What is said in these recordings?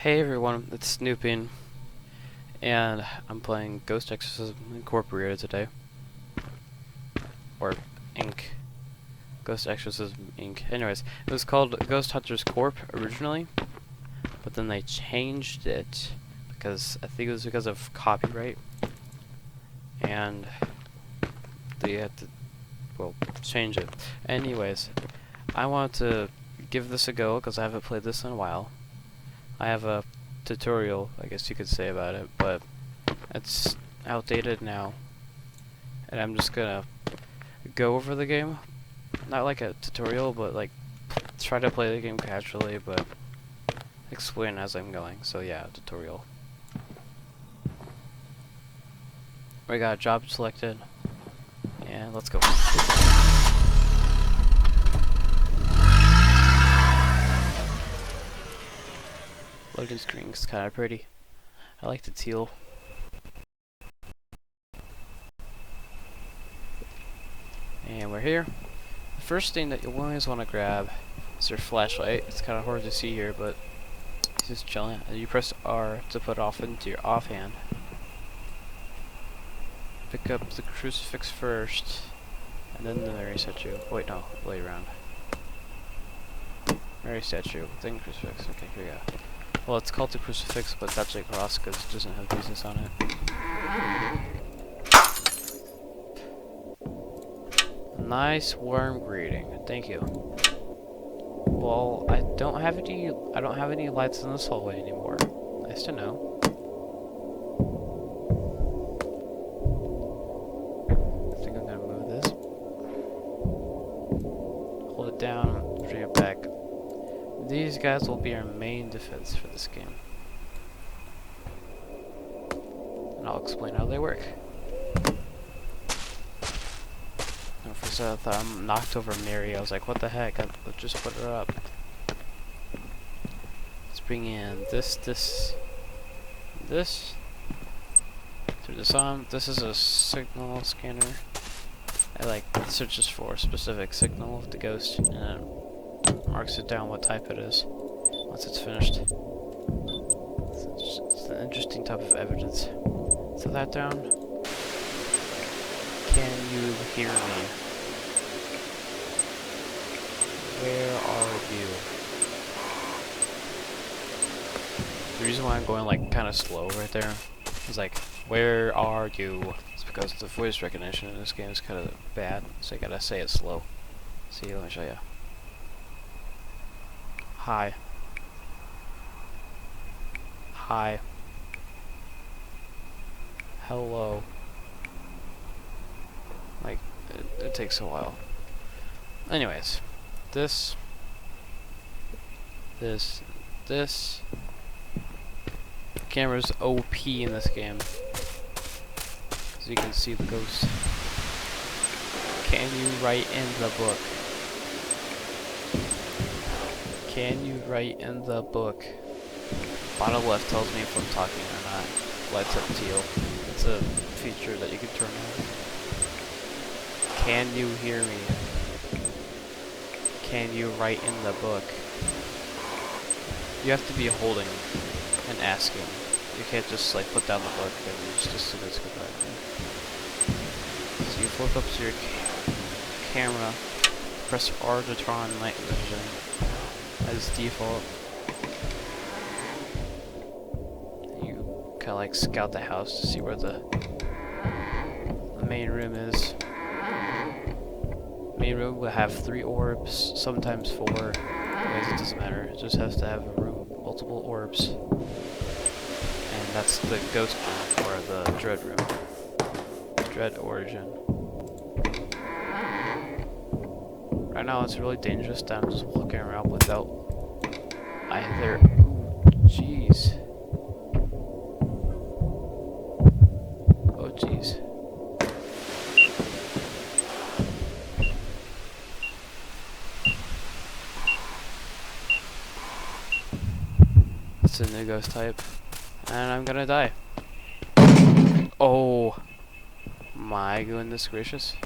Hey everyone, it's Snooping, and I'm playing Ghost Exorcism Incorporated today. Or Inc. Ghost Exorcism Inc. Anyways, it was called Ghost Hunters Corp originally, but then they changed it because I think it was because of copyright, and they had to, well, change it. Anyways, I wanted to give this a go because I haven't played this in a while. I have a tutorial, I guess you could say, about it, but it's outdated now, and I'm just gonna go over the game, not like a tutorial, but like try to play the game casually, but explain as I'm going. So yeah, tutorial. We got a job selected, and let's go. Loading screen's kind of pretty. I like the teal. And we're here. The first thing that you always want to grab is your flashlight. It's kind of hard to see here, but it's just chilling. You press R to put off into your offhand. Pick up the crucifix first, and then the Mary statue. Wait, no, way around. Mary statue, then crucifix. Okay, here we go. Well, it's called the crucifix, but that's a cross because it doesn't have Jesus on it. Nice warm greeting. Thank you. Well, I don't have any lights in this hallway anymore. Nice to know. I think I'm gonna move this. Hold it down, bring it back. These guys will be our main defense for this game. And I'll explain how they work. At first I thought I knocked over Mary. I was like, what the heck? I'll just put her up. Let's bring in this. Turn this on. This is a signal scanner. It searches for a specific signal of the ghost and it marks it down what type it is once it's finished. It's an interesting type of evidence. Throw that down. Can you hear me? Where are you? The reason why I'm going like kind of slow right there is like, where are you? It's because the voice recognition in this game is kind of bad, so you gotta say it slow. See, let me show you. Hi. Hi. Hello. Like, it takes a while. Anyways, this. Camera's OP in this game. So you can see the ghost. Can you write in the book? Can you write in the book? Bottom left tells me if I'm talking or not. Lights up teal. It's a feature that you can turn on. Can you hear me? Can you write in the book? You have to be holding and asking. You can't just like put down the book and just assume it's good. So you flip up to your camera, press R to turn on night vision as default. You kind of like scout the house to see where the main room is. Main room will have 3 orbs, sometimes 4. Anyways, it doesn't matter. It just has to have a room with multiple orbs. And that's the ghost room, or the dread room. Dread origin. Right now it's really dangerous that I'm just walking around without either. Ooh, jeez. Oh, jeez. It's a new ghost type. And I'm gonna die. Oh my goodness gracious.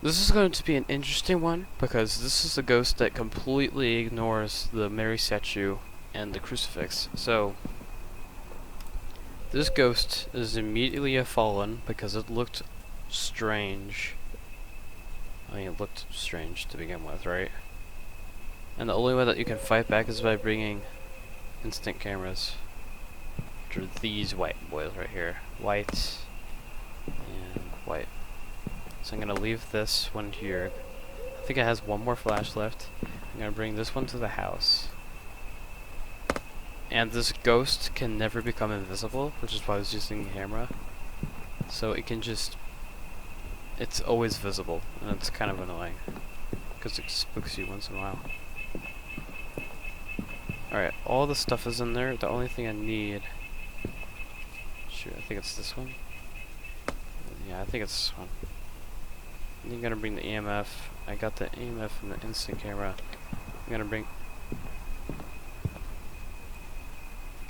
This is going to be an interesting one because this is a ghost that completely ignores the Mary statue and the crucifix. So this ghost is immediately a fallen because it looked strange. I mean, it looked strange to begin with, right? And the only way that you can fight back is by bringing instant cameras. Which are these white boys right here. White and white. So I'm gonna leave this one here. I think it has one more flash left. I'm gonna bring this one to the house. And this ghost can never become invisible, which is why I was using the camera. So it can just... it's always visible, and it's kind of annoying. Because it spooks you once in a while. Alright, all the stuff is in there. The only thing I need... shoot, I think it's this one. Yeah, I think it's this one. I'm gonna bring the EMF. I got the EMF from the instant camera. I'm gonna bring...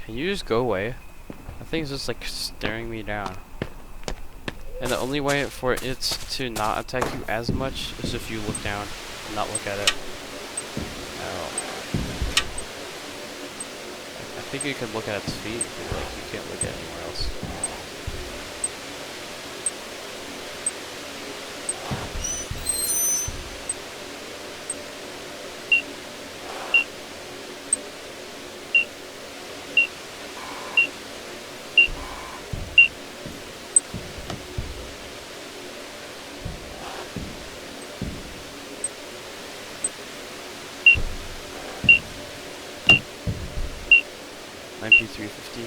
Can you just go away? I think it's just like staring me down. And the only way for it to not attack you as much is if you look down and not look at it. Oh. I think you can look at its feet, but like you can't look at anywhere else. MP350.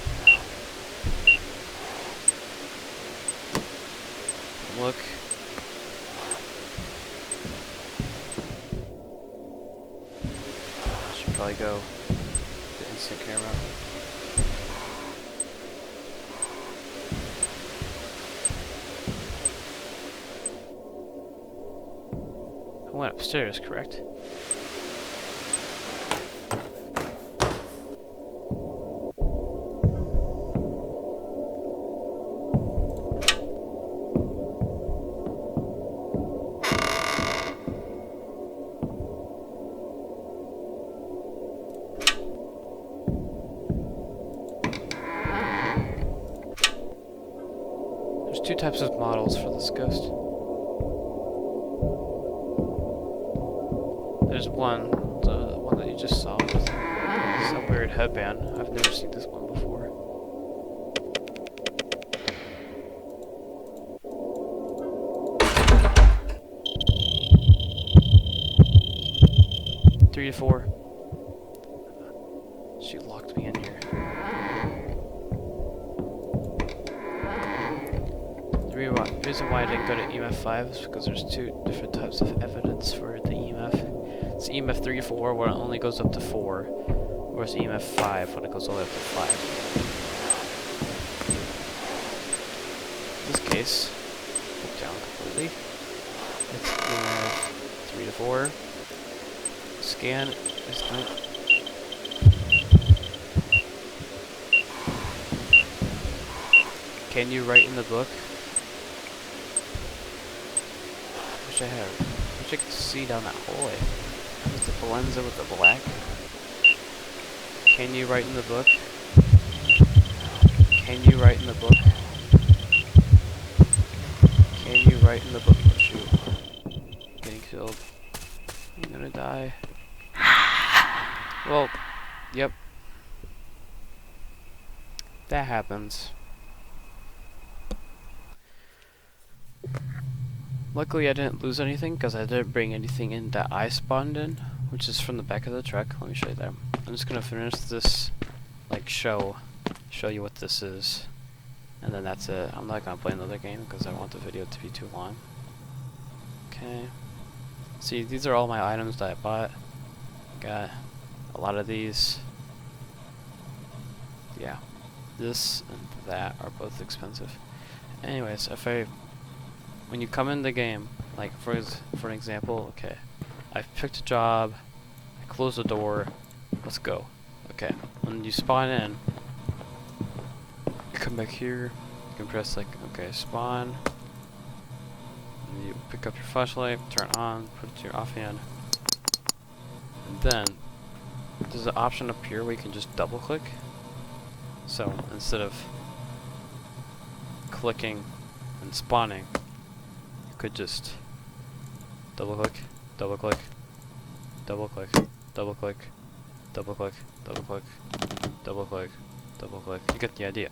Look. Should probably go the instant camera. I went upstairs, correct? There's two types of models for this ghost. There's one, the one that you just saw with some weird headband. I've never seen this one before. Three to four. She locked me in here. The reason why I didn't go to EMF 5 is because there's two different types of evidence for the EMF. It's EMF 3 or 4 where it only goes up to 4, whereas EMF 5 when it goes all the way up to 5. In this case, look down completely. It's EMF 3 to 4. Scan is not. Can you write in the book? I wish I could see down that hallway. Does it blends in with the black? Can you write in the book? Can you write in the book? Can you write in the book? Oh shoot. Getting killed. I'm gonna die. Well, yep. That happens. Luckily I didn't lose anything because I didn't bring anything in that I spawned in, which is from the back of the truck. Let me show you that. I'm just gonna finish this, like, show you what this is, and then that's it. I'm not gonna play another game because I want the video to be too long. Okay. See, these are all my items that I bought. Got a lot of these. Yeah. This and that are both expensive. Anyways, when you come in the game, like for an example, okay, I've picked a job, I close the door, let's go. Okay, when you spawn in, you come back here, you can press like, okay, spawn, You pick up your flashlight, turn it on, put it to your offhand, and then there's an option up here where you can just double click. So instead of clicking and spawning, you could just double click, double click, double click, double click, double click, double click, double click, double click. You get the idea.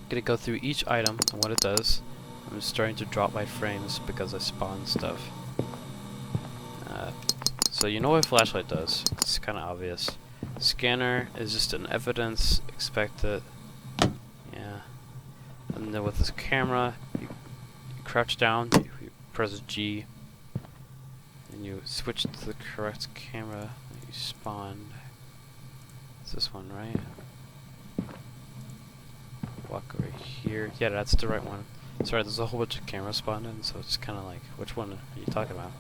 Gonna go through each item and what it does. I'm just starting to drop my frames because I spawned stuff. So you know what a flashlight does. It's kind of obvious. Scanner is just an evidence, expect it. Yeah. And then with this camera, you crouch down, you press G, and you switch to the correct camera that you spawned. It's this one, right? Walk over here. Yeah, that's the right one. Sorry, there's a whole bunch of cameras spawned in, so it's kind of like, which one are you talking about?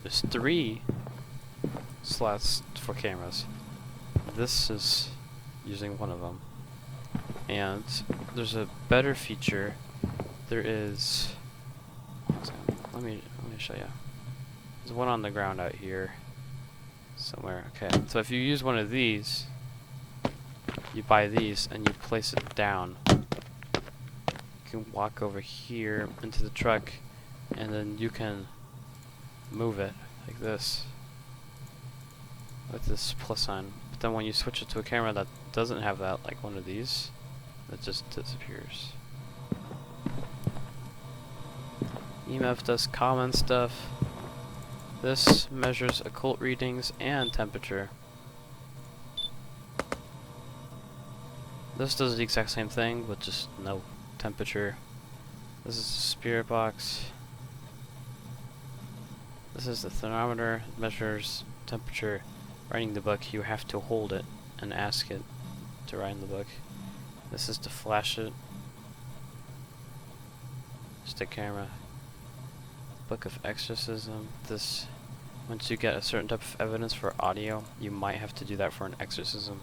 There's 3 slots for cameras. This is using one of them. And there's a better feature. There is... Let me show you. There's one on the ground out here somewhere. Okay, so if you use one of these, you buy these and you place it down. You can walk over here into the truck, and then you can move it like this with this plus sign. But then when you switch it to a camera that doesn't have that, like one of these, it just disappears. EMF does common stuff. This measures occult readings and temperature. This does the exact same thing, but just no temperature. This is the spirit box. This is the thermometer. It measures temperature. Writing the book, you have to hold it and ask it to write in the book. This is to flash it. Just a camera. Book of Exorcism. This, once you get a certain type of evidence for audio, you might have to do that for an exorcism.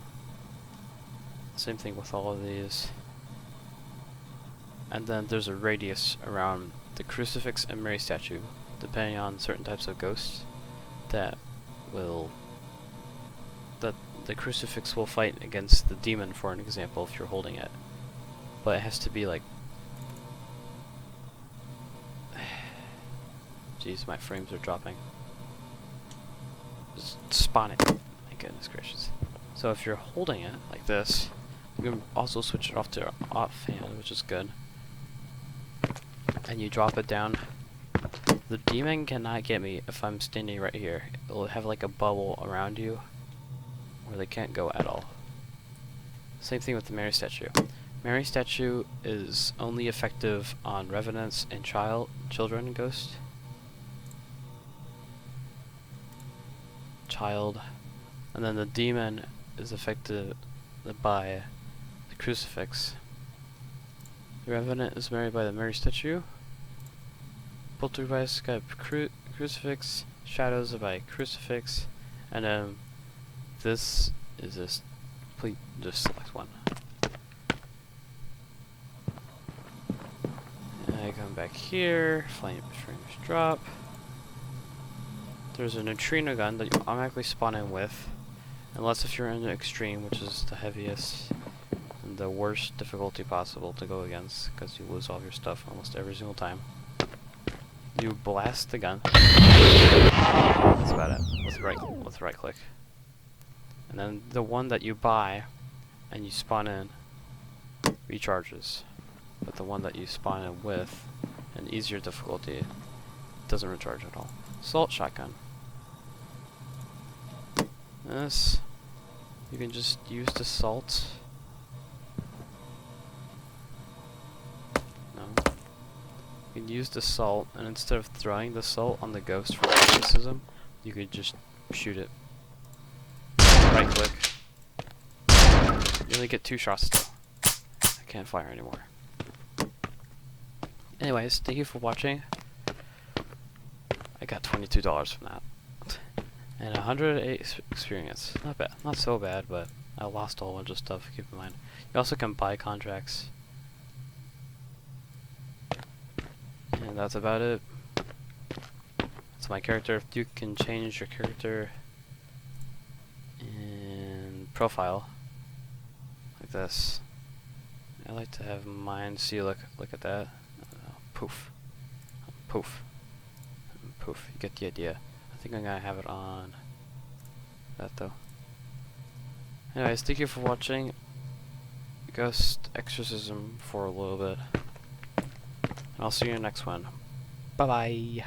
Same thing with all of these. And then there's a radius around the crucifix and Mary statue, depending on certain types of ghosts that the crucifix will fight against the demon, for an example, if you're holding it. But it has to be like... Jeez, my frames are dropping. Just spawn it. My goodness gracious. So if you're holding it like this, you can also switch it off to offhand, which is good. And you drop it down. The demon cannot get me if I'm standing right here. It will have like a bubble around you where they can't go at all. Same thing with the Mary statue. Mary statue is only effective on revenants and children ghosts. Child. And then the demon is affected by the crucifix. The revenant is married by the Mary statue. Poltergeist got crucifix. Shadows by crucifix. And then this is just select one. And I come back here. Frames drop. There's a neutrino gun that you automatically spawn in with, unless if you're in the extreme, which is the heaviest and the worst difficulty possible to go against, because you lose all of your stuff almost every single time. You blast the gun. That's about it. With right click. And then the one that you buy and you spawn in recharges, but the one that you spawn in with an easier difficulty doesn't recharge at all. Assault shotgun. This, you can just use the salt. No. You can use the salt, and instead of throwing the salt on the ghost for exorcism, you could just shoot it. Right click. You only get 2 shots still. I can't fire anymore. Anyways, thank you for watching. I got $22 from that. And 108 experience. Not bad. Not so bad, but I lost a whole bunch of stuff, keep in mind. You also can buy contracts. that's about it. That's my character. You can change your character in profile like this. I like to have mine. See, look at that. Poof, poof, poof. You get the idea. I think I'm gonna have it on that though. Anyways, thank you for watching Ghost Exorcism for a little bit. And I'll see you in the next one. Bye bye.